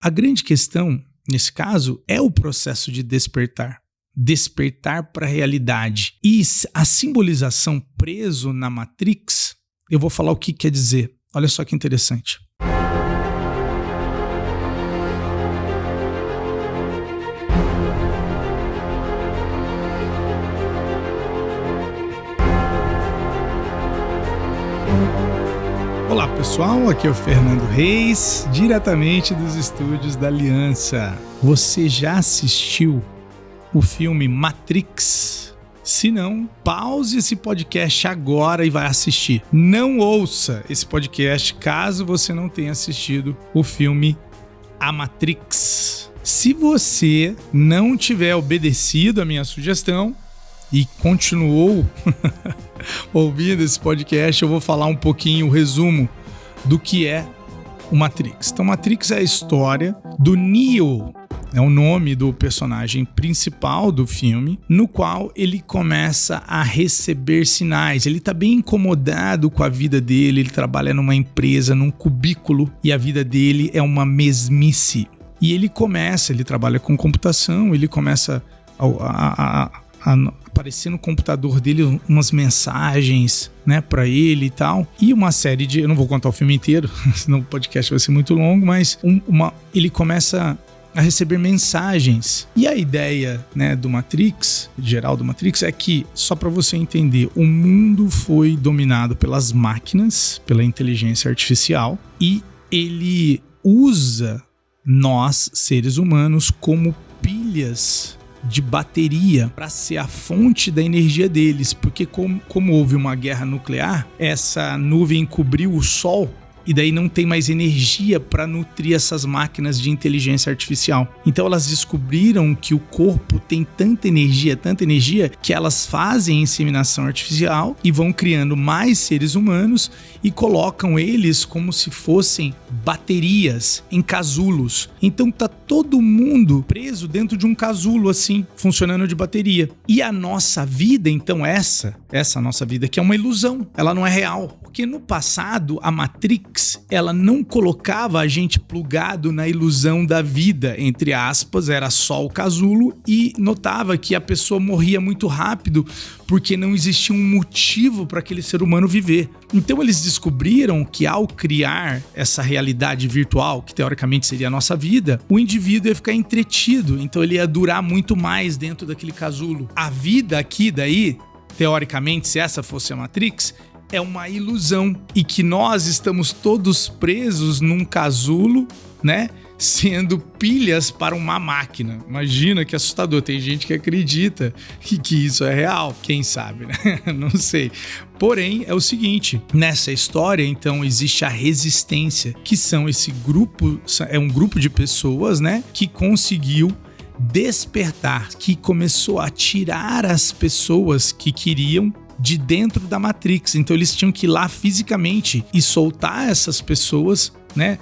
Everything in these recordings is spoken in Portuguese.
A grande questão, nesse caso, é o processo de despertar. Despertar para a realidade. E a simbolização preso na Matrix, eu vou falar o que quer dizer. Olha só que interessante. Olá pessoal, aqui é o Fernando Reis, diretamente dos estúdios da Aliança. Você já assistiu o filme Matrix? Se não, pause esse podcast agora e vai assistir. Não ouça esse podcast caso você não tenha assistido o filme A Matrix. Se você não tiver obedecido a minha sugestão e continuou ouvindo esse podcast, eu vou falar um pouquinho o resumo do que é o Matrix. Então, Matrix é a história do Neo, é o nome do personagem principal do filme, no qual ele começa a receber sinais. Ele tá bem incomodado com a vida dele, ele trabalha numa empresa, num cubículo, e a vida dele é uma mesmice. E ele trabalha com computação, ele começa a aparecer no computador dele umas mensagens, né, pra ele e tal. E uma série de... Eu não vou contar o filme inteiro, senão o podcast vai ser muito longo, mas ele começa a receber mensagens. E a ideia, né, do Matrix, geral do Matrix, é que, só pra você entender, o mundo foi dominado pelas máquinas, pela inteligência artificial, e ele usa nós, seres humanos, como pilhas de bateria para ser a fonte da energia deles, porque como houve uma guerra nuclear, essa nuvem cobriu o Sol e daí não tem mais energia para nutrir essas máquinas de inteligência artificial. Então elas descobriram que o corpo tem tanta energia, que elas fazem inseminação artificial e vão criando mais seres humanos e colocam eles como se fossem baterias em casulos. Então tá todo mundo preso dentro de um casulo assim, funcionando de bateria. E a nossa vida, então essa nossa vida que é uma ilusão, ela não é real. Porque no passado, a Matrix, ela não colocava a gente plugado na ilusão da vida, entre aspas, era só o casulo, e notava que a pessoa morria muito rápido porque não existia um motivo para aquele ser humano viver. Então eles descobriram que ao criar essa realidade virtual, que teoricamente seria a nossa vida, o indivíduo ia ficar entretido, então ele ia durar muito mais dentro daquele casulo. A vida aqui daí, teoricamente, se essa fosse a Matrix, é uma ilusão e que nós estamos todos presos num casulo, né? Sendo pilhas para uma máquina. Imagina que assustador. Tem gente que acredita que isso é real. Quem sabe, né? Não sei. Porém, é o seguinte. Nessa história, então, existe a resistência, que são esse grupo, é um grupo de pessoas, né? Que conseguiu despertar, que começou a tirar as pessoas que queriam de dentro da Matrix. Então eles tinham que ir lá fisicamente e soltar essas pessoas, né,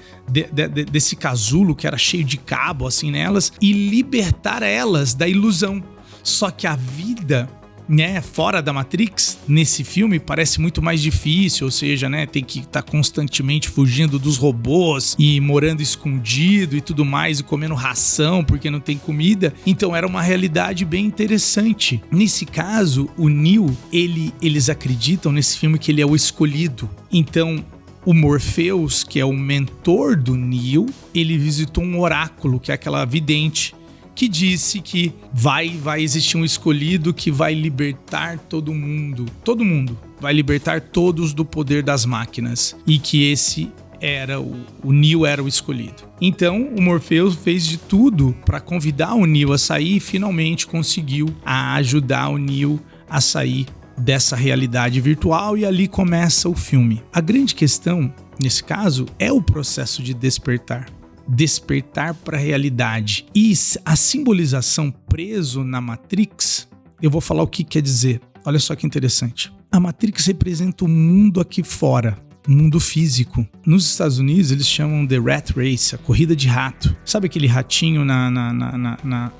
desse casulo que era cheio de cabo assim nelas, e libertar elas da ilusão. Só que a vida, né, fora da Matrix, nesse filme, parece muito mais difícil, ou seja, né, tem que estar constantemente fugindo dos robôs e morando escondido e tudo mais, e comendo ração porque não tem comida. Então era uma realidade bem interessante. Nesse caso, o Neo, eles acreditam nesse filme que ele é o escolhido. Então, o Morpheus, que é o mentor do Neo, ele visitou um oráculo, que é aquela vidente, que disse que vai existir um escolhido que vai libertar todo mundo, vai libertar todos do poder das máquinas, e que esse era o Neo era o escolhido. Então o Morpheus fez de tudo para convidar o Neo a sair e finalmente conseguiu ajudar o Neo a sair dessa realidade virtual, e ali começa o filme. A grande questão, nesse caso, é o processo de despertar para a realidade. E a simbolização preso na Matrix, eu vou falar o que quer dizer. Olha só que interessante. A Matrix representa o mundo aqui fora, o mundo físico. Nos Estados Unidos, eles chamam de Rat Race, a corrida de rato. Sabe aquele ratinho na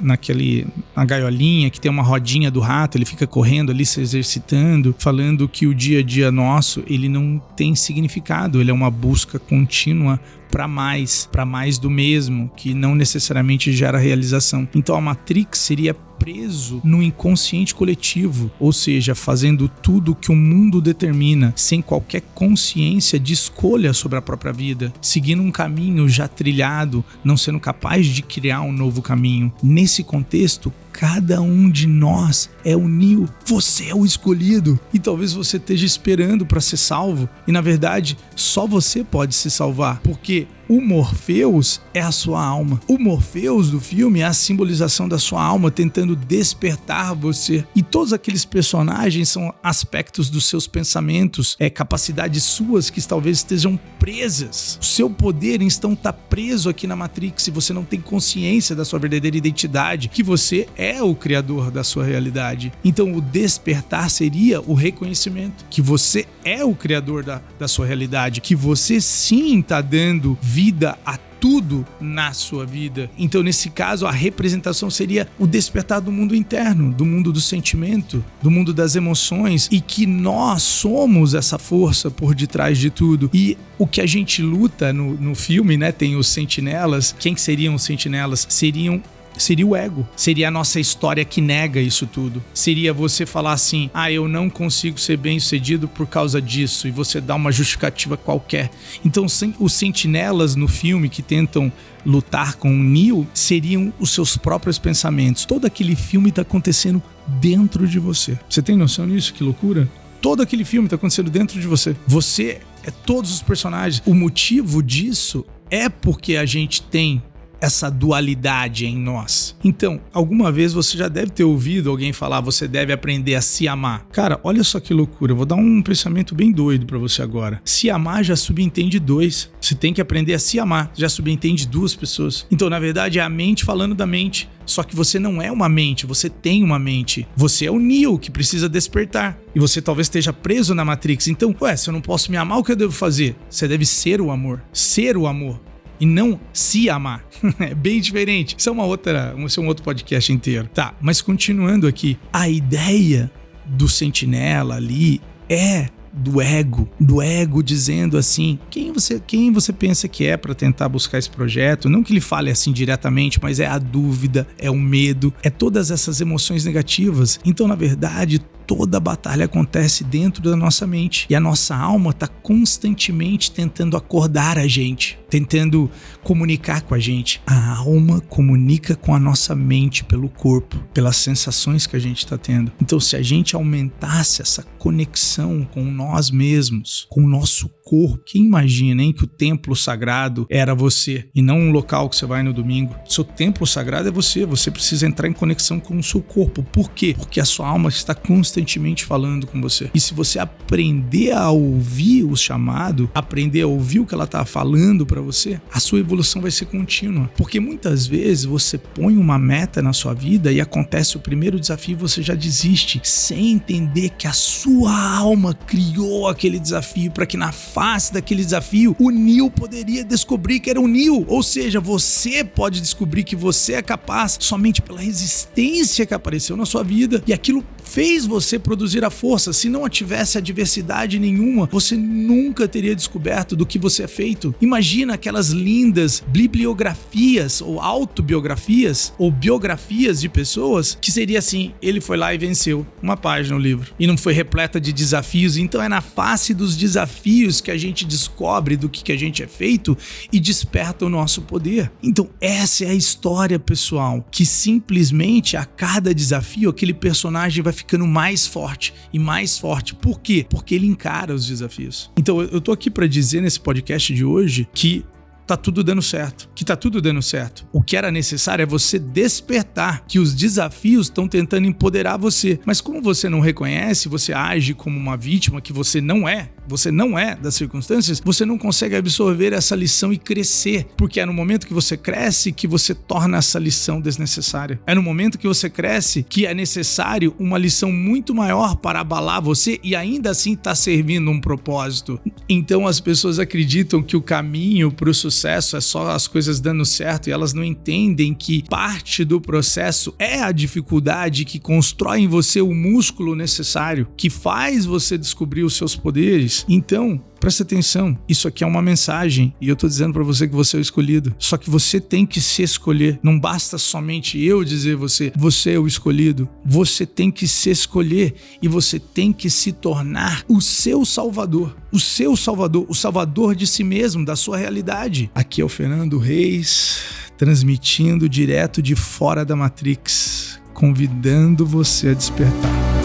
gaiolinha que tem uma rodinha do rato, ele fica correndo ali, se exercitando, falando que o dia a dia nosso, ele não tem significado, ele é uma busca contínua para mais do mesmo, que não necessariamente gera realização. Então a Matrix seria preso no inconsciente coletivo, ou seja, fazendo tudo que o mundo determina, sem qualquer consciência de escolha sobre a própria vida, seguindo um caminho já trilhado, não sendo capaz de criar um novo caminho. Nesse contexto, cada um de nós é o Neo, você é o escolhido, e talvez você esteja esperando para ser salvo, e na verdade só você pode se salvar, porque o Morpheus é a sua alma. O Morpheus do filme é a simbolização da sua alma tentando despertar você. E todos aqueles personagens são aspectos dos seus pensamentos, capacidades suas que talvez estejam presas. O seu poder então está preso aqui na Matrix e você não tem consciência da sua verdadeira identidade, que você é o criador da sua realidade. Então o despertar seria o reconhecimento que você é o criador da sua realidade, que você sim está dando vida a tudo na sua vida. Então, nesse caso, a representação seria o despertar do mundo interno, do mundo do sentimento, do mundo das emoções, e que nós somos essa força por detrás de tudo. E o que a gente luta no filme, né? Tem os sentinelas. Quem seriam os sentinelas? Seria o ego, seria a nossa história que nega isso tudo. Seria você falar assim, eu não consigo ser bem sucedido por causa disso, e você dá uma justificativa qualquer. Então os sentinelas no filme que tentam lutar com o Neo seriam os seus próprios pensamentos. Todo aquele filme está acontecendo dentro de você. Você tem noção disso? Que loucura! Todo aquele filme está acontecendo dentro de você. Você é todos os personagens. O motivo disso é porque a gente tem essa dualidade em nós. Então, alguma vez você já deve ter ouvido alguém falar, você deve aprender a se amar. Cara, olha só que loucura, eu vou dar um pensamento bem doido pra você agora. Se amar já subentende dois. Você tem que aprender a se amar, já subentende duas pessoas. Então, na verdade, é a mente falando da mente. Só que você não é uma mente, você tem uma mente. Você é o Neo que precisa despertar. E você talvez esteja preso na Matrix. Então, se eu não posso me amar, o que eu devo fazer? Você deve ser o amor. Ser o amor. E não se amar. É bem diferente. Isso é um outro podcast inteiro. Tá, mas continuando aqui. A ideia do sentinela ali é do ego dizendo assim, quem você pensa que é para tentar buscar esse projeto? Não que ele fale assim diretamente, mas é a dúvida, é o medo, é todas essas emoções negativas. Então, na verdade, toda a batalha acontece dentro da nossa mente. E a nossa alma está constantemente tentando acordar a gente, tentando comunicar com a gente. A alma comunica com a nossa mente pelo corpo, pelas sensações que a gente está tendo. Então, se a gente aumentasse essa conexão com nós mesmos, com o nosso corpo, quem imagina, hein, que o templo sagrado era você e não um local que você vai no domingo? Seu templo sagrado é você. Você precisa entrar em conexão com o seu corpo. Por quê? Porque a sua alma está constantemente falando com você. E se você aprender a ouvir o chamado, aprender a ouvir o que ela está falando para você, a sua evolução vai ser contínua. Porque muitas vezes você põe uma meta na sua vida e acontece o primeiro desafio e você já desiste, sem entender que a sua alma criou aquele desafio para que na face daquele desafio o Neo poderia descobrir que era o Neo. Ou seja, você pode descobrir que você é capaz somente pela resistência que apareceu na sua vida, e aquilo fez você produzir a força. Se não tivesse adversidade nenhuma, você nunca teria descoberto do que você é feito. Imagina aquelas lindas bibliografias ou autobiografias ou biografias de pessoas que seria assim, ele foi lá e venceu uma página no livro e não foi repleta de desafios. Então é na face dos desafios que a gente descobre do que a gente é feito e desperta o nosso poder. Então essa é a história, pessoal, que simplesmente a cada desafio aquele personagem vai ficando mais forte e mais forte. Por quê? Porque ele encara os desafios. Então eu tô aqui para dizer nesse podcast de hoje que tá tudo dando certo, O que era necessário é você despertar que os desafios estão tentando empoderar você. Mas como você não reconhece, você age como uma vítima que você não é, você não é das circunstâncias, você não consegue absorver essa lição e crescer, porque é no momento que você cresce que você torna essa lição desnecessária. É no momento que você cresce que é necessário uma lição muito maior para abalar você e ainda assim está servindo um propósito. Então as pessoas acreditam que o caminho para o sucesso é só as coisas dando certo e elas não entendem que parte do processo é a dificuldade que constrói em você o músculo necessário, que faz você descobrir os seus poderes. Então, presta atenção, isso aqui é uma mensagem e eu tô dizendo pra você que você é o escolhido. Só que você tem que se escolher. Não basta somente eu dizer você é o escolhido. Você tem que se escolher e você tem que se tornar o seu salvador. O seu salvador, o salvador de si mesmo, da sua realidade. Aqui é o Fernando Reis, transmitindo direto de fora da Matrix, convidando você a despertar.